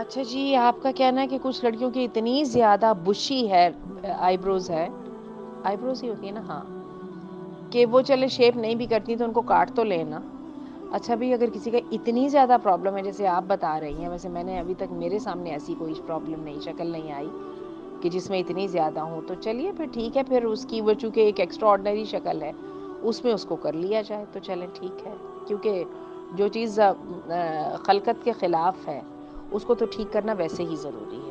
अच्छा जी, आपका कहना है कि कुछ लड़कियों की इतनी ज़्यादा बुशी है आईब्रोज़ है, आईब्रोज़ ही होती है ना? हाँ, कि वो चले शेव नहीं भी करती तो उनको काट तो लें ना। अच्छा भई अगर किसी का इतनी ज़्यादा प्रॉब्लम है जैसे आप बता रही हैं, वैसे मैंने अभी तक मेरे सामने ऐसी कोई प्रॉब्लम नहीं शक्ल नहीं आई कि जिसमें इतनी ज़्यादा हो, तो चलिए फिर ठीक है, फिर उसकी वो चूँकि एक एक्स्ट्राऑर्डिनरी शक्ल है, उसमें उसको कर लिया जाए तो चलें ठीक है। क्योंकि जो चीज़ ख़ल्क़त के ख़िलाफ़ है, उसको तो ठीक करना वैसे ही ज़रूरी है।